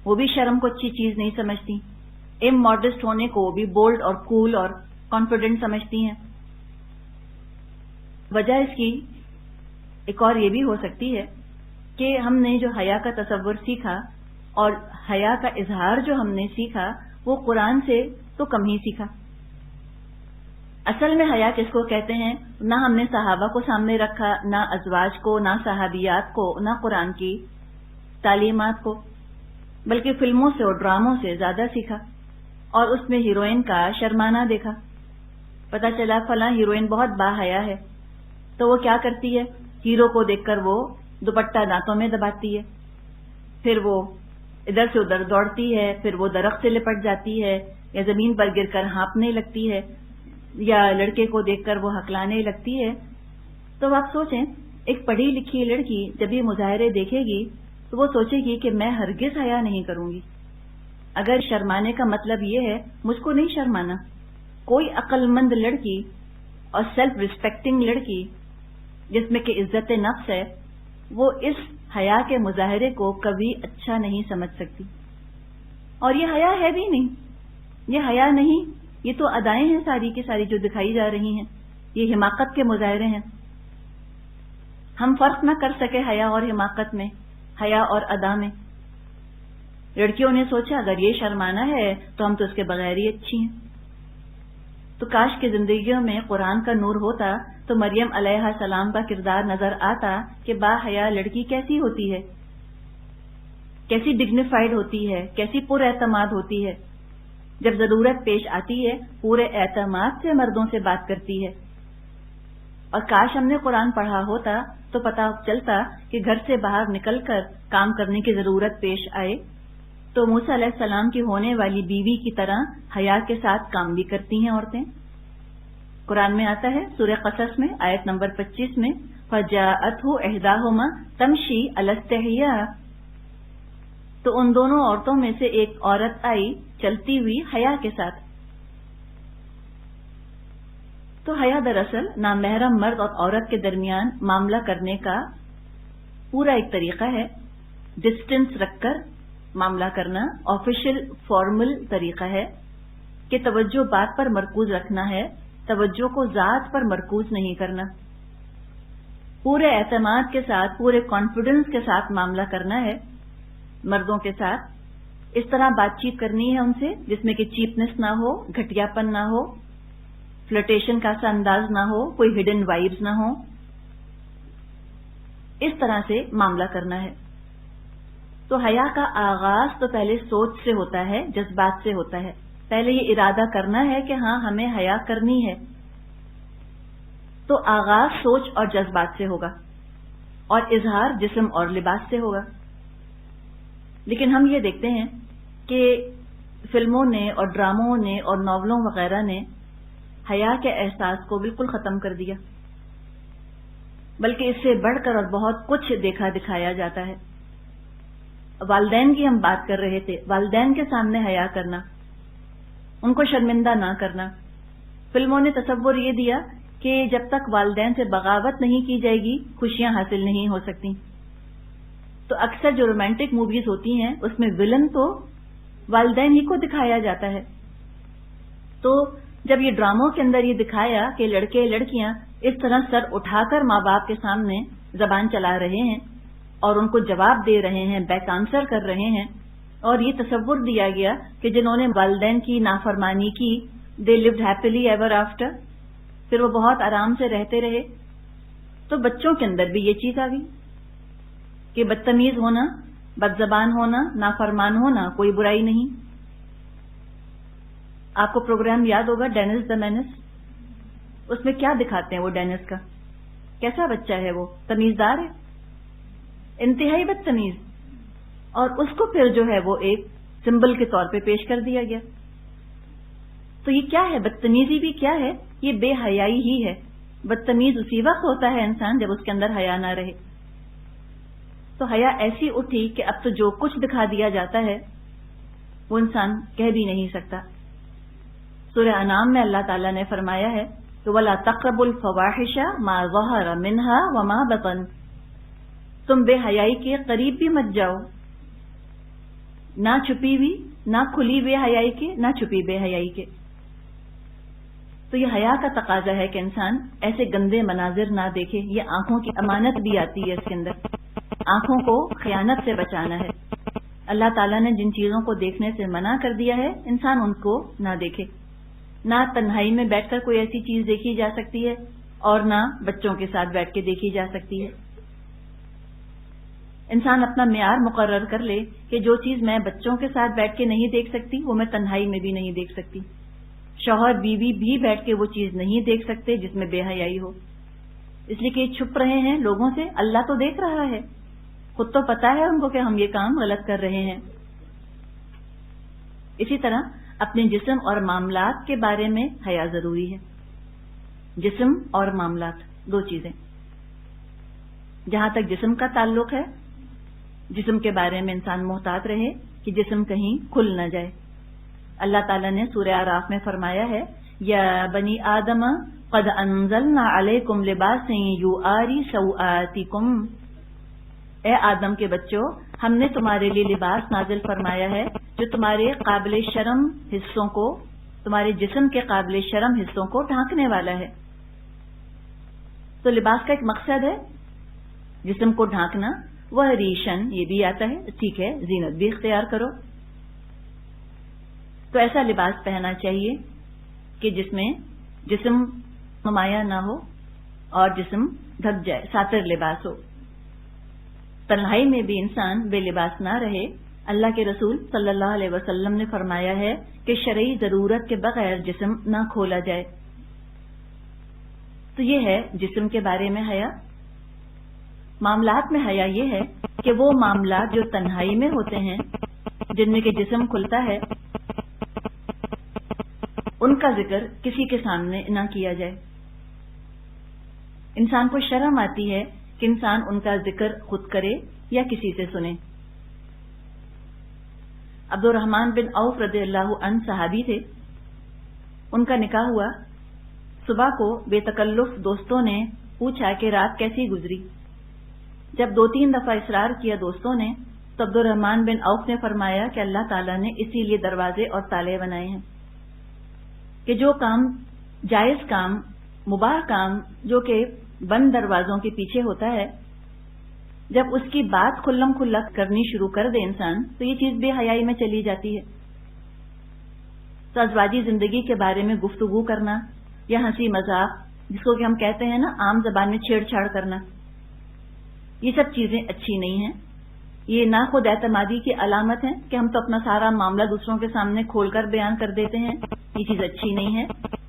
وہ بھی شرم کو اچھی چیز نہیں سمجھتی، اموڈسٹ ہونے کو بھی بولڈ اور کول اور کانفیڈنٹ سمجھتی ہیں۔ وجہ اس کی ایک اور یہ بھی ہو سکتی ہے کہ ہم نے جو حیا کا تصور سیکھا اور حیا کا اظہار جو ہم نے سیکھا وہ قرآن سے تو کم ہی سیکھا۔ اصل میں حیا کس کو کہتے ہیں؟ نہ ہم نے صحابہ کو سامنے رکھا، نہ ازواج کو، نہ صحابیات کو، نہ قرآن کی تعلیمات کو، بلکہ فلموں سے اور ڈراموں سے زیادہ سیکھا اور اس میں ہیروئن کا شرمانہ دیکھا۔ پتہ چلا فلاں ہیروئن بہت باحیا ہے تو وہ کیا کرتی ہے؟ ہیرو کو دیکھ کر وہ دوپٹہ دانتوں میں دباتی ہے، پھر وہ ادھر سے ادھر دوڑتی ہے، پھر وہ درخت سے لپٹ جاتی ہے یا زمین پر گر کر ہانپنے لگتی ہے، یا لڑکے کو دیکھ کر وہ ہکلانے لگتی ہے۔ تو آپ سوچیں، ایک پڑھی لکھی لڑکی جب یہ مظاہرے دیکھے گی تو وہ سوچے گی کہ میں ہرگز حیا نہیں کروں گی۔ اگر شرمانے کا مطلب یہ ہے مجھ کو نہیں شرمانا، کوئی عقل مند لڑکی اور سیلف ریسپیکٹنگ لڑکی جس میں کہ عزت نفس ہے وہ اس حیا کے مظاہرے کو کبھی اچھا نہیں سمجھ سکتی۔ اور یہ حیا ہے بھی نہیں، یہ حیا نہیں، یہ تو ادائیں ہیں ساری کی ساری جو دکھائی جا رہی ہیں، یہ حماقت کے مظاہرے ہیں۔ ہم فرق نہ کر سکے حیا اور حماقت میں، حیا اور ادا میں۔ لڑکیوں نے سوچا اگر یہ شرمانا ہے تو ہم تو اس کے بغیر ہی اچھی ہیں۔ تو کاش کی زندگیوں میں قرآن کا نور ہوتا تو مریم علیہ السلام کا کردار نظر آتا کہ با حیا لڑکی کیسی ہوتی ہے، کیسی ڈگنیفائڈ ہوتی ہے، کیسی پر اعتماد ہوتی ہے، جب ضرورت پیش آتی ہے پورے اعتماد سے مردوں سے بات کرتی ہے۔ اور کاش ہم نے قرآن پڑھا ہوتا تو پتہ چلتا کہ گھر سے باہر نکل کر کام کرنے کی ضرورت پیش آئے تو موسیٰ علیہ السلام کی ہونے والی بیوی کی طرح حیا کے ساتھ کام بھی کرتی ہیں عورتیں۔ قرآن میں آتا ہے سورہ قصص میں آیت نمبر 25 میں فَجَاءَتْهُ إِحْدَاهُمَا تَمْشِي عَلَى اسْتِحْيَاءٍ، تو ان دونوں عورتوں میں سے ایک عورت آئی چلتی ہوئی حیا کے ساتھ۔ تو حیا دراصل نامحرم مرد اور عورت کے درمیان معاملہ کرنے کا پورا ایک طریقہ ہے، ڈسٹینس رکھ کر معاملہ کرنا، آفیشیل فارمل طریقہ ہے کہ توجہ بات پر مرکوز رکھنا ہے، توجہ کو ذات پر مرکوز نہیں کرنا، پورے اعتماد کے ساتھ پورے کانفیڈنس کے ساتھ معاملہ کرنا ہے مردوں کے ساتھ۔ اس طرح بات چیت کرنی ہے ان سے جس میں کہ چیپنس نہ ہو، گھٹیا پن نہ ہو، فلرٹیشن کا سا انداز نہ ہو، کوئی ہڈن وائبز نہ ہو، اس طرح سے معاملہ کرنا ہے۔ تو حیا کا آغاز تو پہلے سوچ سے ہوتا ہے، جذبات سے ہوتا ہے۔ پہلے یہ ارادہ کرنا ہے کہ ہاں ہمیں حیا کرنی ہے، تو آغاز سوچ اور جذبات سے ہوگا اور اظہار جسم اور لباس سے ہوگا۔ لیکن ہم یہ دیکھتے ہیں کہ فلموں نے اور ڈراموں نے اور ناولوں وغیرہ نے حیا کے احساس کو بالکل ختم کر دیا، بلکہ اس سے بڑھ کر اور بہت کچھ دیکھا دکھایا جاتا ہے۔ والدین کی ہم بات کر رہے تھے، والدین کے سامنے حیا کرنا، ان کو شرمندہ نہ کرنا۔ فلموں نے تصور یہ دیا کہ جب تک والدین سے بغاوت نہیں کی جائے گی خوشیاں حاصل نہیں ہو سکتی۔ تو اکثر جو رومانٹک موویز ہوتی ہیں اس میں ولن تو والدین ہی کو دکھایا جاتا ہے۔ تو جب یہ ڈراموں کے اندر یہ دکھایا کہ لڑکے لڑکیاں اس طرح سر اٹھا کر ماں باپ کے سامنے زبان چلا رہے ہیں اور ان کو جواب دے رہے ہیں، بیک آنسر کر رہے ہیں، اور یہ تصور دیا گیا کہ جنہوں نے والدین کی نافرمانی کی دے lived happily ever after، پھر وہ بہت آرام سے رہتے رہے، تو بچوں کے اندر بھی یہ چیز آ گئی کہ بدتمیز ہونا، بد زبان ہونا، نافرمان ہونا کوئی برائی نہیں۔ آپ کو پروگرام یاد ہوگا ڈینس دا مینس، اس میں کیا دکھاتے ہیں وہ ڈینس کا، کیسا بچہ ہے وہ، تمیزدار ہے، انتہائی بدتمیز، اور اس کو پھر جو ہے وہ ایک سمبل کے طور پہ پیش کر دیا گیا۔ تو یہ کیا ہے؟ بدتمیزی بھی کیا ہے؟ یہ بے حیائی ہی ہے۔ بدتمیز اسی وقت ہوتا ہے انسان جب اس کے اندر حیا نہ رہے۔ تو حیا ایسی اٹھی کہ اب تو جو کچھ دکھا دیا جاتا ہے وہ انسان کہہ بھی نہیں سکتا۔ سورہ انعام میں اللہ تعالیٰ نے فرمایا ہے کہ وَلَا تَقْرَبُوا الْفَوَاحِشَ مَا ظَهَرَ مِنْهَا وَمَا بَطَنَ، تم بے حیائی کے قریب بھی مت جاؤ، نہ چھپی ہوئی، نہ کھلی بے حیائی کے، نہ چھپی بے حیائی کے۔ تو یہ حیا کا تقاضا ہے کہ انسان ایسے گندے مناظر نہ دیکھے۔ یہ آنکھوں کی امانت بھی آتی ہے اس کے اندر، آنکھوں کو خیانت سے بچانا ہے۔ اللہ تعالیٰ نے جن چیزوں کو دیکھنے سے منع کر دیا ہے، انسان ان کو نہ دیکھے۔ نہ تنہائی میں بیٹھ کر کوئی ایسی چیز دیکھی جا سکتی ہے اور نہ بچوں کے ساتھ بیٹھ کے دیکھی جا سکتی ہے۔ انسان اپنا معیار مقرر کر لے کہ جو چیز میں بچوں کے ساتھ بیٹھ کے نہیں دیکھ سکتی وہ میں تنہائی میں بھی نہیں دیکھ سکتی۔ شوہر بیوی بھی بیٹھ کے وہ چیز نہیں دیکھ سکتے جس میں بے حیائی ہو، اس لیے کہ یہ چھپ رہے ہیں لوگوں سے، اللہ تو دیکھ رہا ہے، خود تو پتا ہے ان کو کہ ہم یہ کام غلط کر رہے ہیں۔ اسی طرح اپنے جسم اور معاملات کے بارے میں حیا ضروری ہے۔ جسم اور معاملات دو چیزیں۔ جہاں تک جسم کا تعلق ہے، جسم کے بارے میں انسان محتاط رہے کہ جسم کہیں کھل نہ جائے۔ اللہ تعالیٰ نے سورہ اعراف میں فرمایا ہے، یا بنی آدم قد انزلنا علیکم لباسا یواری سوآتکم، اے آدم کے بچوں، ہم نے تمہارے لیے لباس نازل فرمایا ہے جو تمہارے قابل شرم حصوں کو، تمہارے جسم کے قابل شرم حصوں کو ڈھانکنے والا ہے۔ تو لباس کا ایک مقصد ہے جسم کو ڈھانکنا، وہ ریشن یہ بھی آتا ہے، ٹھیک ہے، زینت بھی اختیار کرو۔ تو ایسا لباس پہننا چاہیے کہ جس میں جسم نمایاں نہ ہو اور جسم ڈھک جائے، ساتر لباس ہو۔ تنہائی میں بھی انسان بے لباس نہ رہے۔ اللہ کے رسول صلی اللہ علیہ وسلم نے فرمایا ہے کہ شرعی ضرورت کے بغیر جسم نہ کھولا جائے۔ تو یہ ہے جسم کے بارے میں حیا۔ معاملات میں حیا یہ ہے کہ وہ معاملات جو تنہائی میں ہوتے ہیں، جن میں کہ جسم کھلتا ہے، ان کا ذکر کسی کے سامنے نہ کیا جائے۔ انسان کو شرم آتی ہے کہ انسان ان کا ذکر خود کرے یا کسی سے سنے۔ عبد الرحمن بن عوف رضی اللہ عنہ صحابی تھے، ان کا نکاح ہوا۔ صبح کو بے تکلف دوستوں نے پوچھا کہ رات کیسی گزری۔ جب 2-3 دفعہ اصرار کیا دوستوں نے تو عبد الرحمن بن عوف نے فرمایا کہ اللہ تعالیٰ نے اسی لیے دروازے اور تالے بنائے ہیں کہ جو کام جائز کام، مباح کام جو کہ بند دروازوں کے پیچھے ہوتا ہے، جب اس کی بات کھلم کھلا کرنی شروع کر دے انسان تو یہ چیز بے حیائی میں چلی جاتی ہے۔ تو ازواجی زندگی کے بارے میں گفتگو کرنا یا ہنسی مذاق، جس کو کہ ہم کہتے ہیں نا عام زبان میں چھیڑ چھاڑ کرنا، یہ سب چیزیں اچھی نہیں ہیں۔ یہ نہ خود اعتمادی کی علامت ہے کہ ہم تو اپنا سارا معاملہ دوسروں کے سامنے کھول کر بیان کر دیتے ہیں، یہ چیز اچھی نہیں ہے،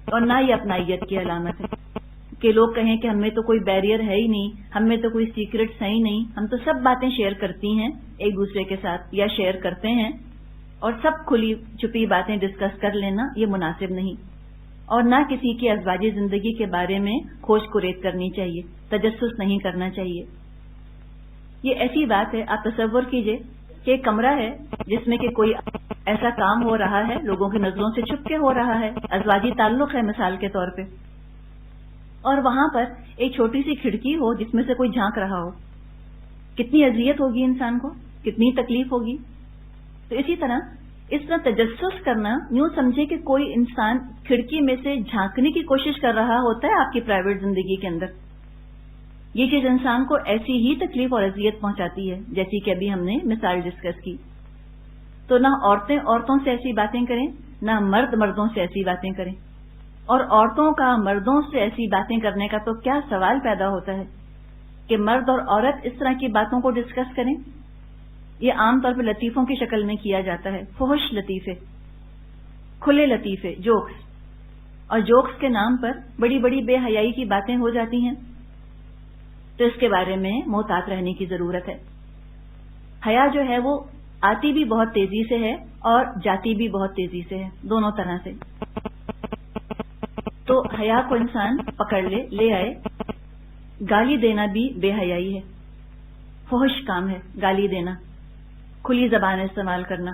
اور نہ یہ اپنائیت کی علامت ہے کہ لوگ کہیں کہ ہم میں تو کوئی بیریئر ہے ہی نہیں، ہم میں تو کوئی سیکرٹس ہے ہی نہیں، ہم تو سب باتیں شیئر کرتی ہیں ایک دوسرے کے ساتھ یا شیئر کرتے ہیں، اور سب کھلی چھپی باتیں ڈسکس کر لینا یہ مناسب نہیں۔ اور نہ کسی کی ازواجی زندگی کے بارے میں کھوج کریت کرنی چاہیے، تجسس نہیں کرنا چاہیے۔ یہ ایسی بات ہے، آپ تصور کیجئے کہ ایک کمرہ ہے جس میں کہ کوئی ایسا کام ہو رہا ہے، لوگوں کی نظروں سے چھپ کے ہو رہا ہے، ازواجی تعلق ہے مثال کے طور پہ، اور وہاں پر ایک چھوٹی سی کھڑکی ہو جس میں سے کوئی جھانک رہا ہو، کتنی اذیت ہوگی انسان کو، کتنی تکلیف ہوگی۔ تو اسی طرح اس طرح تجسس کرنا، یوں سمجھے کہ کوئی انسان کھڑکی میں سے جھانکنے کی کوشش کر رہا ہوتا ہے آپ کی پرائیویٹ زندگی کے اندر، یہ چیز انسان کو ایسی ہی تکلیف اور اذیت پہنچاتی ہے جیسی کہ ابھی ہم نے مثال ڈسکس کی۔ تو نہ عورتیں عورتوں سے ایسی باتیں کریں، نہ مرد مردوں سے ایسی باتیں کریں، اور عورتوں کا مردوں سے ایسی باتیں کرنے کا تو کیا سوال پیدا ہوتا ہے کہ مرد اور عورت اس طرح کی باتوں کو ڈسکس کریں۔ یہ عام طور پہ لطیفوں کی شکل میں کیا جاتا ہے، فحش لطیفے، کھلے لطیفے، جوکس، اور جوکس کے نام پر بڑی بڑی بے حیائی کی باتیں ہو جاتی ہیں۔ تو اس کے بارے میں محتاط رہنے کی ضرورت ہے۔ حیا جو ہے وہ آتی بھی بہت تیزی سے ہے اور جاتی بھی بہت تیزی سے ہے، دونوں طرح سے۔ تو حیا کو انسان پکڑ لے آئے۔ گالی دینا بھی بے حیائی ہے، فحش کام ہے گالی دینا، کھلی زبان استعمال کرنا۔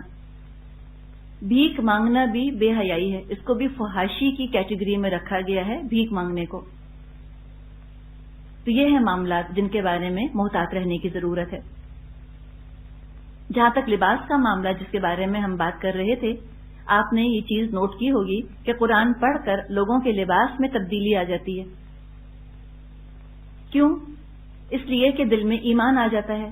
بھیک مانگنا بھی بے حیائی ہے، اس کو بھی فحاشی کی کیٹیگری میں رکھا گیا ہے، بھیک مانگنے کو۔ تو یہ ہیں معاملات جن کے بارے میں محتاط رہنے کی ضرورت ہے۔ جہاں تک لباس کا معاملہ جس کے بارے میں ہم بات کر رہے تھے، آپ نے یہ چیز نوٹ کی ہوگی کہ قرآن پڑھ کر لوگوں کے لباس میں تبدیلی آ جاتی ہے۔ کیوں؟ اس لیے کہ دل میں ایمان آ جاتا ہے۔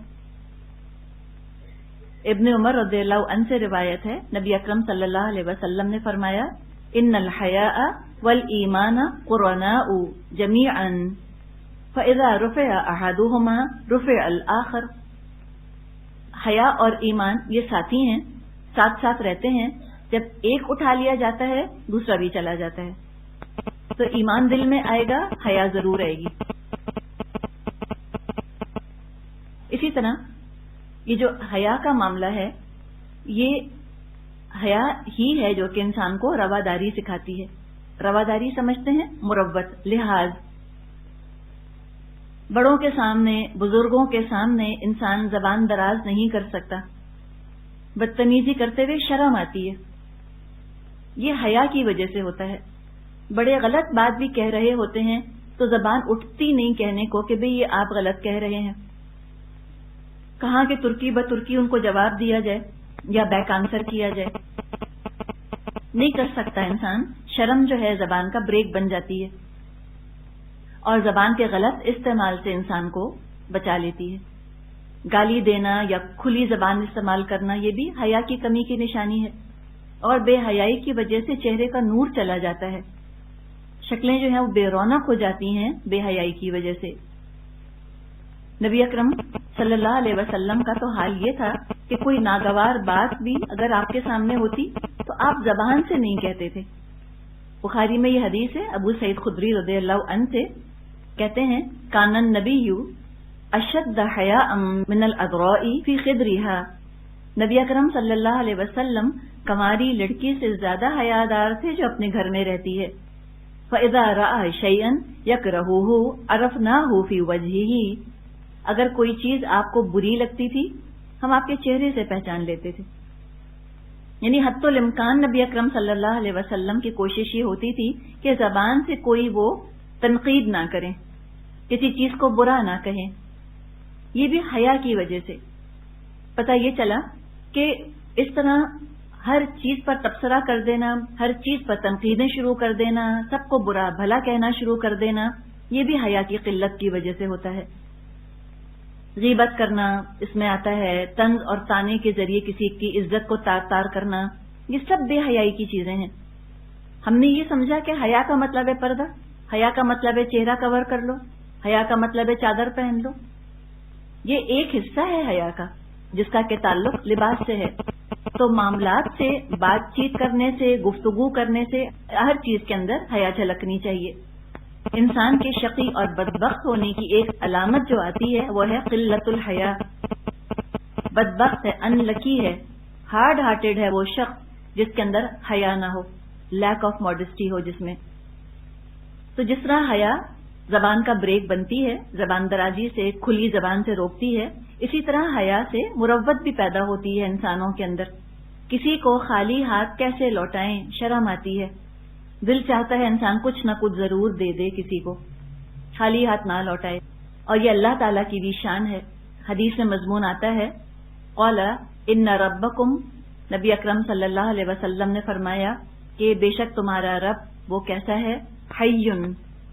ابن عمر رضی اللہ عنہ سے روایت ہے، نبی اکرم صلی اللہ علیہ وسلم نے فرمایا، ان الحیاء والایمان قرناء جمیعا فاذا رفع احدهما رفع الاخر۔ حیا اور ایمان یہ ساتھی ہیں، ساتھ ساتھ رہتے ہیں، جب ایک اٹھا لیا جاتا ہے دوسرا بھی چلا جاتا ہے۔ تو ایمان دل میں آئے گا، حیا ضرور آئے گی۔ اسی طرح یہ جو حیا کا معاملہ ہے، یہ حیا ہی ہے جو کہ انسان کو رواداری سکھاتی ہے۔ رواداری سمجھتے ہیں؟ مروت، لحاظ۔ بڑوں کے سامنے، بزرگوں کے سامنے انسان زبان دراز نہیں کر سکتا، بدتمیزی کرتے ہوئے شرم آتی ہے۔ یہ حیا کی وجہ سے ہوتا ہے۔ بڑے غلط بات بھی کہہ رہے ہوتے ہیں تو زبان اٹھتی نہیں کہنے کو کہ بھئی یہ آپ غلط کہہ رہے ہیں۔ کہاں کہ ترکی بترکی ان کو جواب دیا جائے یا بیک آنسر کیا جائے، نہیں کر سکتا انسان۔ شرم جو ہے زبان کا بریک بن جاتی ہے، اور زبان کے غلط استعمال سے انسان کو بچا لیتی ہے۔ گالی دینا یا کھلی زبان استعمال کرنا یہ بھی حیا کی کمی کی نشانی ہے، اور بے حیائی کی وجہ سے چہرے کا نور چلا جاتا ہے، شکلیں جو ہیں وہ بے رونق ہو جاتی ہیں بے حیائی کی وجہ سے۔ نبی اکرم صلی اللہ علیہ وسلم کا تو حال یہ تھا کہ کوئی ناگوار بات بھی اگر آپ کے سامنے ہوتی تو آپ زبان سے نہیں کہتے تھے۔ بخاری میں یہ حدیث ہے، ابو سعید خدری رضی اللہ عنہ سے کہتے ہیں، کان النبی اشد حیاء من الاذراء فی خدرها۔ نبی اکرم صلی اللہ علیہ وسلم کماری لڑکی سے زیادہ حیادار تھے جو اپنے گھر میں رہتی ہے۔ فَإِذَا رَأَى شَيْئًا يَكْرَهُهُ عَرَفْنَاهُ فِي وَجْهِهِ۔ اگر کوئی چیز آپ کو بری لگتی تھی ہم آپ کے چہرے سے پہچان لیتے تھے۔ یعنی حتی الامکان نبی اکرم صلی اللہ علیہ وسلم کی کوشش یہ ہوتی تھی کہ زبان سے کوئی وہ تنقید نہ کریں، کسی چیز کو برا نہ کہیں۔ یہ بھی حیا کی وجہ سے پتہ یہ چلا کہ اس طرح ہر چیز پر تبصرہ کر دینا، ہر چیز پر تنقیدیں شروع کر دینا، سب کو برا بھلا کہنا شروع کر دینا، یہ بھی حیا کی قلت کی وجہ سے ہوتا ہے۔ غیبت کرنا اس میں آتا ہے، طنز اور طعنے کے ذریعے کسی کی عزت کو تار تار کرنا، یہ سب بے حیائی کی چیزیں ہیں۔ ہم نے یہ سمجھا کہ حیا کا مطلب ہے پردہ، حیا کا مطلب ہے چہرہ کور کر لو، حیا کا مطلب ہے چادر پہن لو۔ یہ ایک حصہ ہے حیا کا جس کا کہ تعلق لباس سے ہے۔ تو معاملات سے، بات چیت کرنے سے، گفتگو کرنے سے، ہر چیز کے اندر حیا جھلکنی چاہیے۔ انسان کے شقی اور بدبخت ہونے کی ایک علامت جو آتی ہے وہ ہے قلت الحیا۔ بدبخت ہے، ان لکی ہے، ہارڈ ہارٹیڈ ہے وہ شخص جس کے اندر حیا نہ ہو، لیک آف ماڈسٹی ہو جس میں۔ تو جس طرح حیا زبان کا بریک بنتی ہے، زبان درازی سے، کھلی زبان سے روکتی ہے، اسی طرح حیا سے مروت بھی پیدا ہوتی ہے انسانوں کے اندر۔ کسی کو خالی ہاتھ کیسے لوٹائیں، شرم آتی ہے، دل چاہتا ہے انسان کچھ نہ کچھ ضرور دے دے، کسی کو خالی ہاتھ نہ لوٹائے، اور یہ اللہ تعالیٰ کی بھی شان ہے۔ حدیث میں مضمون آتا ہے، قال ان ربکم، نبی اکرم صلی اللہ علیہ وسلم نے فرمایا کہ بے شک تمہارا رب وہ کیسا ہے، حی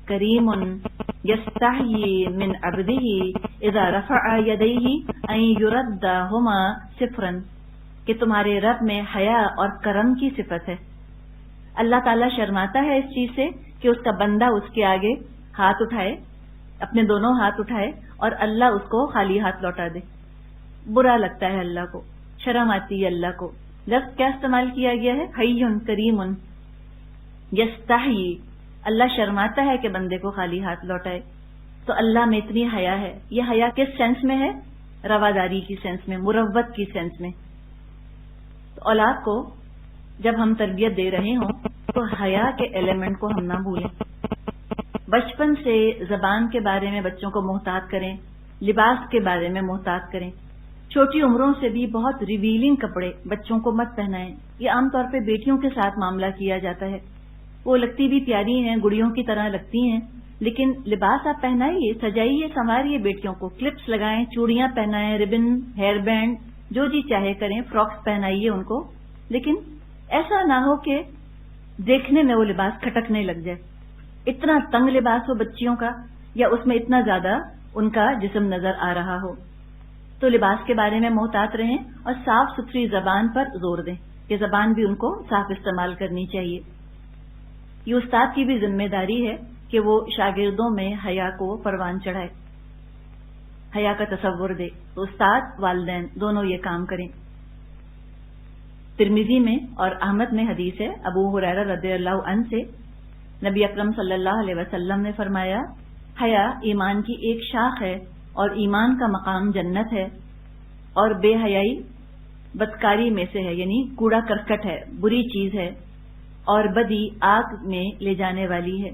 کریم یستحیی من عبدہ اذا رفع یدیہ ان یردہما صفرا، کہ تمہارے رب میں حیا اور کرم کی صفت ہے۔ اللہ تعالیٰ شرماتا ہے اس چیز سے کہ اس کا بندہ اس کے آگے ہاتھ اٹھائے، اپنے دونوں ہاتھ اٹھائے اور اللہ اس کو خالی ہاتھ لوٹا دے۔ برا لگتا ہے اللہ کو، شرم آتی ہے اللہ کو۔ لفظ کیا استعمال کیا گیا ہے، حی کریم یستحیی، اللہ شرماتا ہے کہ بندے کو خالی ہاتھ لوٹائے۔ تو اللہ میں اتنی حیا ہے۔ یہ حیا کس سینس میں ہے؟ رواداری کی سینس میں، مروت کی سینس میں۔ تو اولاد کو جب ہم تربیت دے رہے ہوں تو حیا کے ایلیمنٹ کو ہم نہ بھولیں۔ بچپن سے زبان کے بارے میں بچوں کو محتاط کریں، لباس کے بارے میں محتاط کریں۔ چھوٹی عمروں سے بھی بہت ریویلنگ کپڑے بچوں کو مت پہنائیں۔ یہ عام طور پہ بیٹیوں کے ساتھ معاملہ کیا جاتا ہے، وہ لگتی بھی پیاری ہیں، گڑیوں کی طرح لگتی ہیں، لیکن لباس آپ پہنائیے، سجائیے، سنواریے بیٹیوں کو، کلپس لگائیں، چوڑیاں پہنائیں، ربن، ہیئر بینڈ، جو جی چاہے کریں، فراکس پہنائیے ان کو، لیکن ایسا نہ ہو کہ دیکھنے میں وہ لباس کھٹکنے لگ جائے، اتنا تنگ لباس ہو بچیوں کا، یا اس میں اتنا زیادہ ان کا جسم نظر آ رہا ہو۔ تو لباس کے بارے میں محتاط رہیں اور صاف ستھری زبان پر زور دیں کہ زبان بھی ان کو صاف استعمال کرنی چاہیے۔ یہ استاد کی بھی ذمہ داری ہے کہ وہ شاگردوں میں حیا کو پروان چڑھائے، حیا کا تصور دے۔ تو استاد والدین دونوں یہ کام کریں۔ ترمذی میں اور احمد میں حدیث ہے، ابو ہریرہ رضی اللہ عنہ سے، نبی اکرم صلی اللہ علیہ وسلم نے فرمایا، حیا ایمان کی ایک شاخ ہے اور ایمان کا مقام جنت ہے، اور بے حیائی بدکاری میں سے ہے، یعنی کوڑا کرکٹ ہے، بری چیز ہے، اور بدی آگ میں لے جانے والی ہے۔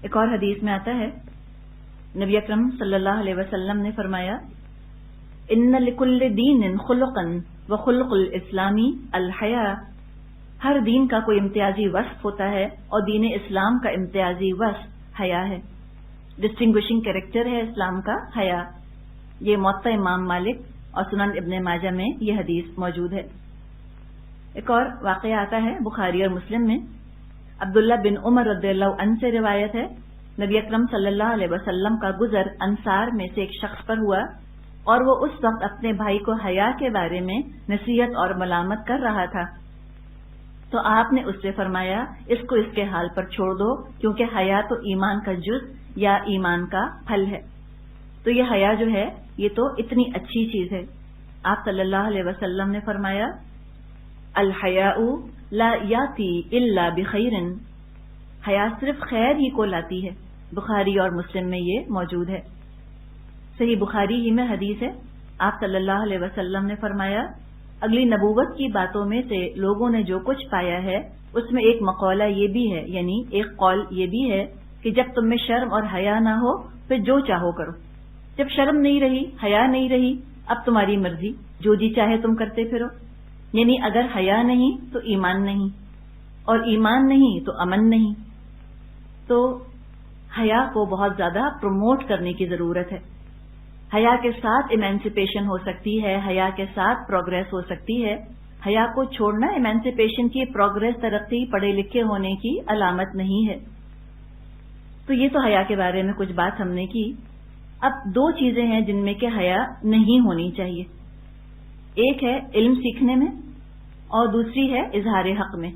ایک اور حدیث میں آتا ہے، نبی اکرم صلی اللہ علیہ وسلم نے فرمایا، ان لکل دین خلقا وخلق الاسلامی الحیا، ہر دین کا کوئی امتیازی وصف ہوتا ہے اور دین اسلام کا امتیازی وصف حیا ہے، ڈسٹنگوشنگ کیریکٹر ہے اسلام کا حیا۔ یہ موطا امام مالک اور سنن ابن ماجہ میں یہ حدیث موجود ہے۔ ایک اور واقعہ آتا ہے بخاری اور مسلم میں، عبداللہ بن عمر رضی اللہ عنہ سے روایت ہے، نبی اکرم صلی اللہ علیہ وسلم کا گزر انصار میں سے ایک شخص پر ہوا اور وہ اس وقت اپنے بھائی کو حیا کے بارے میں نصیحت اور ملامت کر رہا تھا، تو آپ نے اس سے فرمایا، اس کو اس کے حال پر چھوڑ دو، کیونکہ حیا تو ایمان کا جز یا ایمان کا پھل ہے۔ تو یہ حیا جو ہے یہ تو اتنی اچھی چیز ہے۔ آپ صلی اللہ علیہ وسلم نے فرمایا، الحیاء لا یاتی الا بخیر، حیا صرف خیر ہی کو لاتی ہے۔ بخاری اور مسلم میں یہ موجود ہے۔ صحیح بخاری ہی میں حدیث ہے، آپ صلی اللہ علیہ وسلم نے فرمایا، اگلی نبوت کی باتوں میں سے لوگوں نے جو کچھ پایا ہے اس میں ایک مقولہ یہ بھی ہے، یعنی ایک قول یہ بھی ہے کہ جب تم میں شرم اور حیا نہ ہو پھر جو چاہو کرو۔ جب شرم نہیں رہی، حیا نہیں رہی، اب تمہاری مرضی، جو جی چاہے تم کرتے پھرو۔ یعنی اگر حیا نہیں تو ایمان نہیں، اور ایمان نہیں تو امن نہیں۔ تو حیا کو بہت زیادہ پروموٹ کرنے کی ضرورت ہے۔ حیا کے ساتھ ایمانسپیشن ہو سکتی ہے، حیا کے ساتھ پروگریس ہو سکتی ہے۔ حیا کو چھوڑنا ایمانسپیشن کی، پروگریس، ترقی، پڑھے لکھے ہونے کی علامت نہیں ہے۔ تو یہ تو حیا کے بارے میں کچھ بات ہم نے کی۔ اب دو چیزیں ہیں جن میں کہ حیا نہیں ہونی چاہیے، ایک ہے علم سیکھنے میں اور دوسری ہے اظہار حق میں۔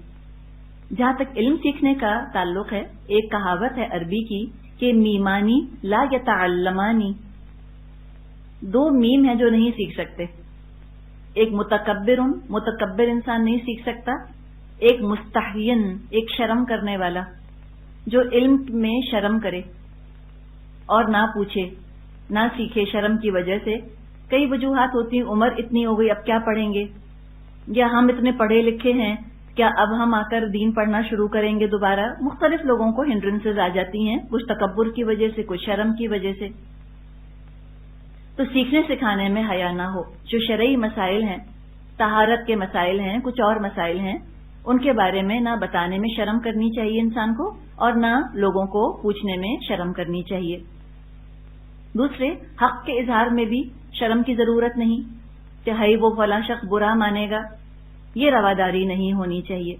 جہاں تک علم سیکھنے کا تعلق ہے، ایک کہاوت ہے عربی کی کہ میمانی لا یتعلمانی، دو میم ہیں جو نہیں سیکھ سکتے، ایک متکبر انسان نہیں سیکھ سکتا، ایک مستحین، ایک شرم کرنے والا جو علم میں شرم کرے اور نہ پوچھے نہ سیکھے شرم کی وجہ سے۔ کئی وجوہات ہوتی ہیں، عمر اتنی ہو گئی اب کیا پڑھیں گے، یا ہم اتنے پڑھے لکھے ہیں کیا اب ہم آ کر دین پڑھنا شروع کریں گے دوبارہ۔ مختلف لوگوں کو ہنڈرنسز آ جاتی ہیں، کچھ تکبر کی وجہ سے، کچھ شرم کی وجہ سے۔ تو سیکھنے سکھانے میں حیا نہ ہو۔ جو شرعی مسائل ہیں، طہارت کے مسائل ہیں، کچھ اور مسائل ہیں، ان کے بارے میں نہ بتانے میں شرم کرنی چاہیے انسان کو، اور نہ لوگوں کو پوچھنے میں شرم کرنی چاہیے۔ دوسرے، حق کے اظہار میں بھی شرم کی ضرورت نہیں کہ ہائی وہ فلاں شخص برا مانے گا، یہ رواداری نہیں ہونی چاہیے۔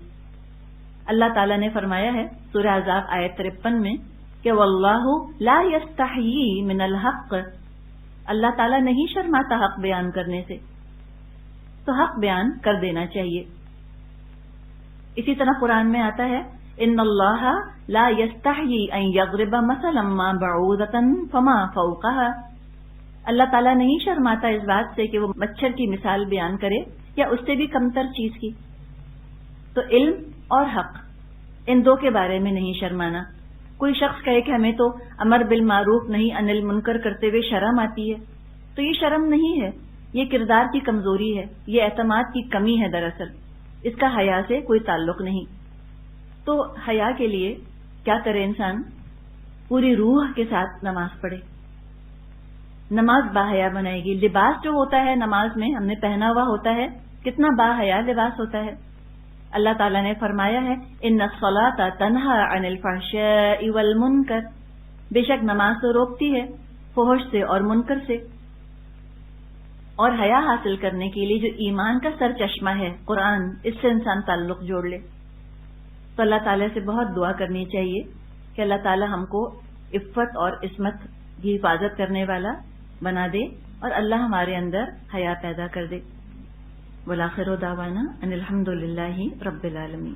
اللہ تعالیٰ نے فرمایا ہے سورہ احزاب آیت 53 میں کہ واللہ لا یستحیی من الحق، اللہ تعالیٰ نہیں شرماتا حق بیان کرنے سے، تو حق بیان کر دینا چاہیے۔ اسی طرح قرآن میں آتا ہے ان اللہ لا یستحیی ان یضرب مثلا ما بعوضۃ فما فوقها، اللہ تعالیٰ نہیں شرماتا اس بات سے کہ وہ مچھر کی مثال بیان کرے یا اس سے بھی کمتر چیز کی۔ تو علم اور حق، ان دو کے بارے میں نہیں شرمانا۔ کوئی شخص کہے کہ ہمیں تو امر بالمعروف نہیں عن المنکر کرتے ہوئے شرم آتی ہے، تو یہ شرم نہیں ہے، یہ کردار کی کمزوری ہے، یہ اعتماد کی کمی ہے دراصل، اس کا حیا سے کوئی تعلق نہیں۔ تو حیا کے لیے کیا کرے انسان؟ پوری روح کے ساتھ نماز پڑھے، نماز باحیا بنائے گی۔ لباس جو ہوتا ہے نماز میں ہم نے پہنا ہوا ہوتا ہے، کتنا باحیا لباس ہوتا ہے۔ اللہ تعالیٰ نے فرمایا ہے ان الصلاۃ تنہی عن الفحشاء والمنکر، بے شک نماز تو روکتی ہے فحش سے اور منکر سے۔ اور حیا حاصل کرنے کے لیے جو ایمان کا سر چشمہ ہے قرآن، اس سے انسان تعلق جوڑ لے. تو اللہ تعالیٰ سے بہت دعا کرنی چاہیے کہ اللہ تعالیٰ ہم کو عفت اور عصمت کی حفاظت کرنے والا بنا دے اور اللہ ہمارے اندر حیا پیدا کر دے. والآخر دعوانا ان الحمد للہ رب العالمین.